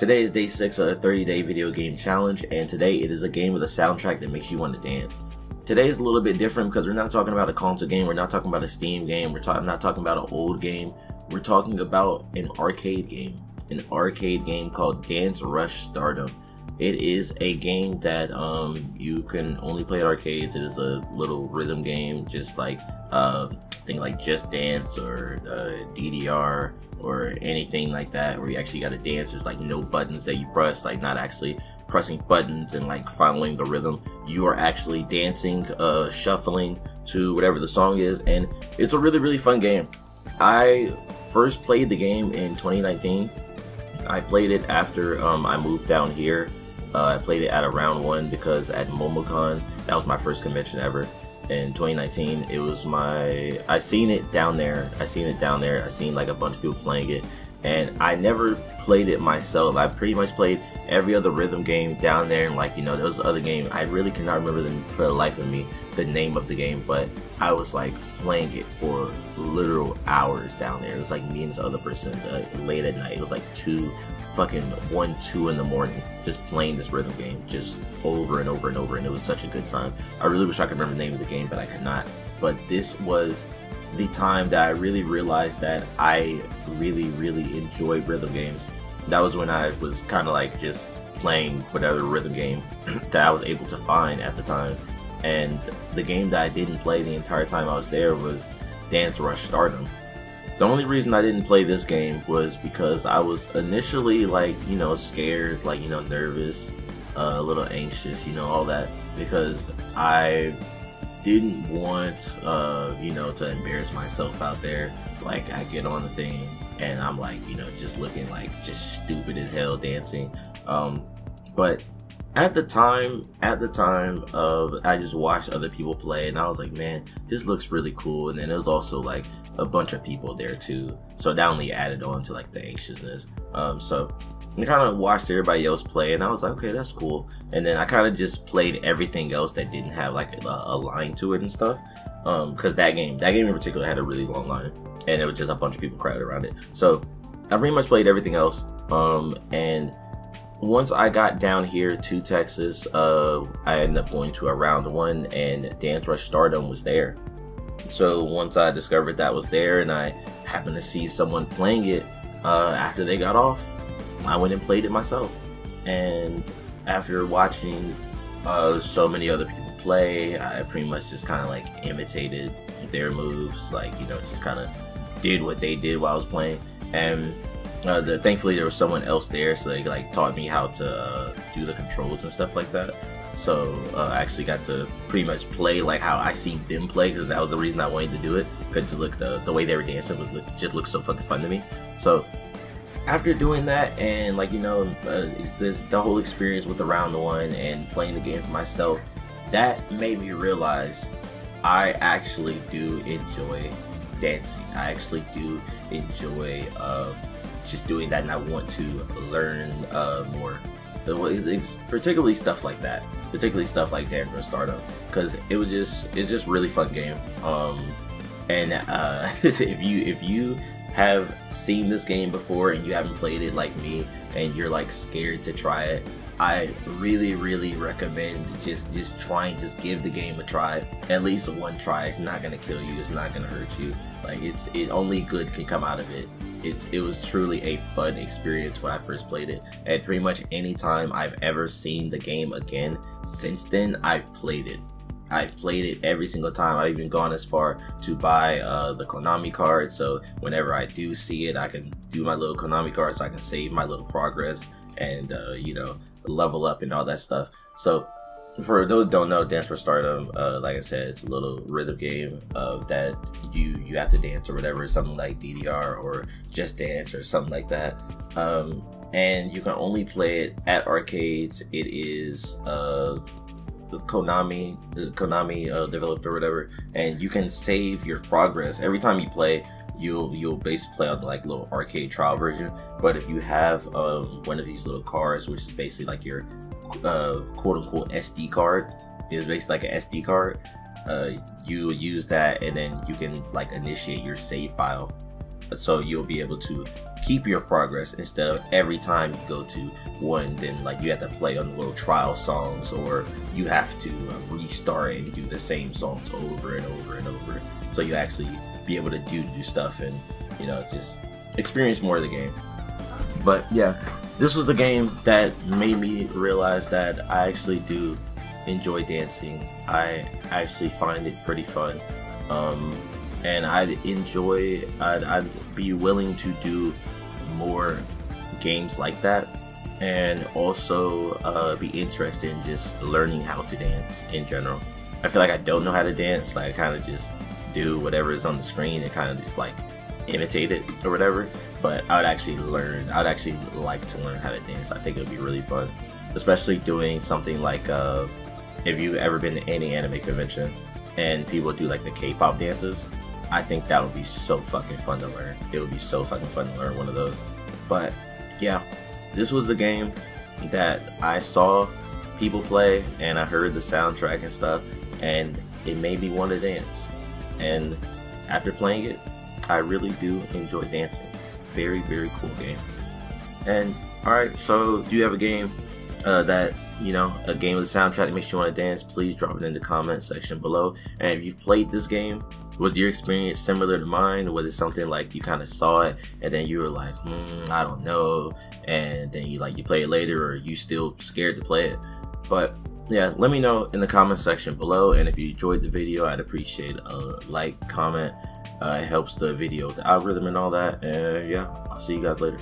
Today is day 6 of the 30-day video game challenge, and today it is a game with a soundtrack that makes you want to dance. Today is a little bit different because we're not talking about a console game, we're not talking about a Steam game, I'm not talking about an old game, we're talking about an arcade game. An arcade game called Dance Rush Stardom. It is a game that you can only play at arcades. It is a little rhythm game, just like thing like Just Dance or DDR or anything like that, where you actually got to dance. There's like no buttons that you press, like not actually pressing buttons and like following the rhythm. You are actually dancing, shuffling to whatever the song is, and it's a really fun game. I first played the game in 2019. I played it after I moved down here. I played it at a round 1 because at MomoCon, that was my first convention ever. In 2019, it was I seen it down there. I seen like a bunch of people playing it, and I never played it myself. I pretty much played every other rhythm game down there, and like, you know, there was other game. I really cannot remember for the life of me the name of the game, but I was like playing it for literal hours down there. It was like me and this other person late at night. It was like 1, 2 in the morning, just playing this rhythm game just over and over and over, and it was such a good time. I really wish I could remember the name of the game, but I could not. But this was the time that I really realized that I really enjoyed rhythm games. That was when I was kind of like just playing whatever rhythm game that I was able to find at the time. And the game that I didn't play the entire time I was there was Dance Rush Stardom. The only reason I didn't play this game was because I was initially like, you know, scared, like, you know, nervous, a little anxious, you know, all that, because I didn't want, you know, to embarrass myself out there. Like, I get on the thing and I'm like, you know, just looking like just stupid as hell dancing. But at the time, I just watched other people play, and I was like, man, this looks really cool. And then there was also like a bunch of people there too, so that only added on to like the anxiousness. So I kind of watched everybody else play, and I was like, okay, that's cool. And then I kind of just played everything else that didn't have like a line to it and stuff, because that game in particular had a really long line, and it was just a bunch of people crowded around it. So I pretty much played everything else, and once I got down here to Texas, I ended up going to a round 1, and Dance Rush Stardom was there. So once I discovered that was there, and I happened to see someone playing it after they got off, I went and played it myself. And after watching so many other people play, I pretty much just kind of like imitated their moves, like, you know, just kind of did what they did while I was playing. And thankfully there was someone else there, so they like taught me how to do the controls and stuff like that. So I actually got to pretty much play like how I seen them play, because that was the reason I wanted to do it, because look, the way they were dancing just looked so fucking fun to me. So after doing that, and like, you know, the whole experience with the round 1 and playing the game for myself, that made me realize I actually do enjoy dancing. I actually do enjoy just doing that, and I want to learn more. It's particularly stuff like that, particularly stuff like Dance Rush Stardom, because it's just really fun game. And if you have seen this game before and you haven't played it like me, and you're like scared to try it, I really recommend just give the game a try. At least one try. It's not gonna kill you, it's not gonna hurt you. Like, only good can come out of it. It was truly a fun experience when I first played it, and pretty much any time I've ever seen the game again since then, I've played it. I've played it every single time. I've even gone as far to buy the Konami card, so whenever I do see it, I can do my little Konami card so I can save my little progress and you know, level up and all that stuff. So for those who don't know, Dance Rush Stardom, like I said, it's a little rhythm game that you have to dance or whatever, something like DDR or Just Dance or something like that. And you can only play it at arcades. It is Konami developed or whatever, and you can save your progress every time you play. You'll basically play on the like little arcade trial version, but if you have one of these little cards, which is basically like your quote-unquote SD card, is basically like an SD card, you use that, and then you can like initiate your save file so you'll be able to keep your progress instead of every time you go to one, then like you have to play on the little trial songs, or you have to restart and do the same songs over and over and over. So you actually be able to do new stuff and, you know, just experience more of the game. But yeah, this was the game that made me realize that I actually do enjoy dancing. I actually find it pretty fun, and I'd be willing to do more games like that, and also be interested in just learning how to dance in general. I feel like I don't know how to dance, like I kind of just do whatever is on the screen and kind of just like imitate it or whatever, but I would actually like to learn how to dance. I think it would be really fun, especially doing something like if you've ever been to any anime convention and people do like the K-pop dances. I think that would be so fucking fun to learn. It would be so fucking fun to learn one of those. But yeah, this was the game that I saw people play and I heard the soundtrack and stuff, and it made me want to dance. And after playing it, I really do enjoy dancing. Very, very cool game. And alright, so do you have a game that, you know, a game with a soundtrack that makes you want to dance? Please drop it in the comment section below. And if you've played this game, was your experience similar to mine? Was it something like you kind of saw it and then you were like, I don't know, and then you play it later, or you still scared to play it? But yeah, let me know in the comment section below. And if you enjoyed the video, I'd appreciate a like, comment. It helps the video with the algorithm and all that. And yeah, I'll see you guys later.